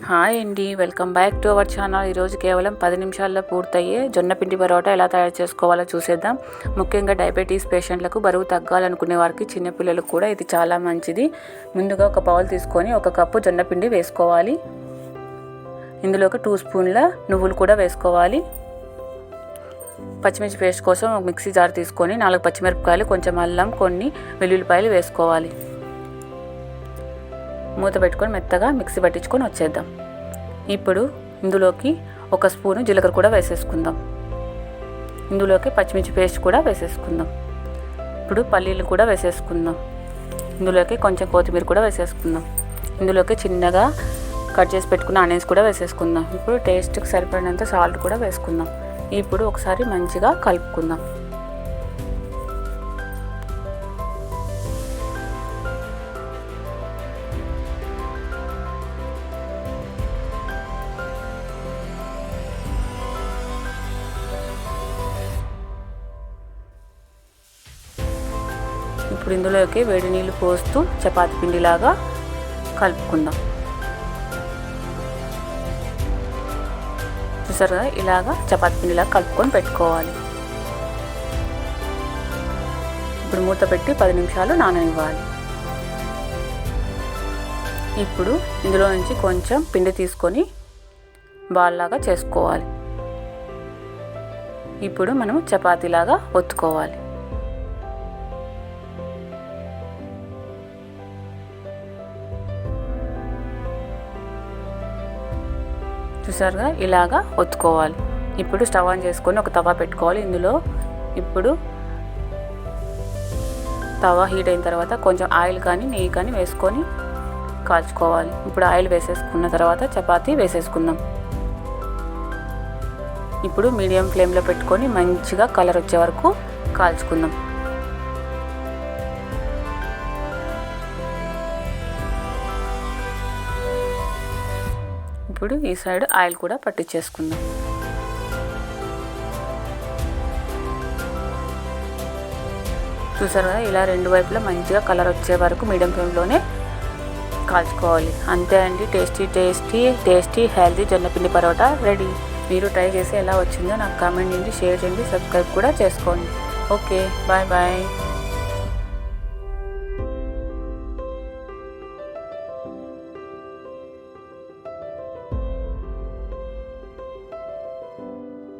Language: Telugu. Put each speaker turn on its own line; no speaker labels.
హాయ్ అండి, welcome back to our channel. ఈరోజు కేవలం 10 నిమిషాల్లో పూర్తయ్యే జొన్నపిండి పరోటా ఎలా తయారు చేసుకోవాలో చూసేద్దాం. ముఖ్యంగా డయాబెటీస్ పేషెంట్లకు, బరువు తగ్గాలనుకునే వారికి, చిన్నపిల్లలకు కూడా ఇది చాలా మంచిది. ముందుగా ఒక బౌల్ తీసుకొని 1 కప్పు జొన్నపిండి వేసుకోవాలి. ఇందులోకి 2 స్పూన్ల నువ్వులు కూడా వేసుకోవాలి. పచ్చిమిర్చి పేస్ట్ కోసం ఒక మిక్సీ జార్ తీసుకొని 4 పచ్చిమిరపకాయలు, కొంచెం అల్లం, కొన్ని వెల్లుల్లిపాయలు వేసుకోవాలి. మూత పెట్టుకొని మెత్తగా మిక్సీ పట్టించుకొని వచ్చేద్దాం. ఇప్పుడు ఇందులోకి 1 స్పూను జీలకర్ర కూడా వేసేసుకుందాం. ఇందులోకి పచ్చిమిర్చి పేస్ట్ కూడా వేసేసుకుందాం. ఇప్పుడు పల్లీలు కూడా వేసేసుకుందాం. ఇందులోకి కొంచెం కొత్తిమీర కూడా వేసేసుకుందాం. ఇందులోకి చిన్నగా కట్ చేసి పెట్టుకున్న ఆనియన్స్ కూడా వేసేసుకుందాం. ఇప్పుడు టేస్ట్కి సరిపడినంత సాల్ట్ కూడా వేసుకుందాం. ఇప్పుడు ఒకసారి మంచిగా కలుపుకుందాం. ఇప్పుడు ఇందులోకి వేడి నీళ్ళు పోస్తూ చపాతీ పిండిలాగా కలుపుకుందాం. చూసారుగా, ఇలాగా చపాతీ పిండిలాగా కలుపుకొని పెట్టుకోవాలి. ఇప్పుడు మూత పెట్టి 10 నిమిషాలు నాననివ్వాలి. ఇప్పుడు ఇందులో నుంచి కొంచెం పిండి తీసుకొని బాల్ లాగా చేసుకోవాలి. ఇప్పుడు మనం చపాతీలాగా ఒత్తుకోవాలి. చూసారుగా, ఇలాగా ఒత్తుకోవాలి. ఇప్పుడు స్టవ్ ఆన్ చేసుకొని ఒక తవా పెట్టుకోవాలి. ఇందులో ఇప్పుడు తవా హీట్ అయిన తర్వాత కొంచెం ఆయిల్ కానీ నెయ్యి కానీ వేసుకొని కాల్చుకోవాలి. ఇప్పుడు ఆయిల్ వేసేసుకున్న తర్వాత చపాతీ వేసేసుకుందాం. ఇప్పుడు మీడియం ఫ్లేమ్లో పెట్టుకొని మంచిగా కలర్ వచ్చే వరకు కాల్చుకుందాం. ఇప్పుడు ఈ సైడ్ ఆయిల్ కూడా పట్టించేసుకుందాం. చూసారు కదా, ఇలా 2 వైపులా మంచిగా కలర్ వచ్చే వరకు మీడియం ఫ్లేమ్లోనే కాల్చుకోవాలి. అంతే అండి, టేస్టీ హెల్తీ జొన్నపిండి పరోటా రెడీ. మీరు ట్రై చేసి ఎలా వచ్చిందో నాకు కామెంట్ చేయండి, షేర్ చేయండి, సబ్స్క్రైబ్ కూడా చేసుకోండి. Okay, bye.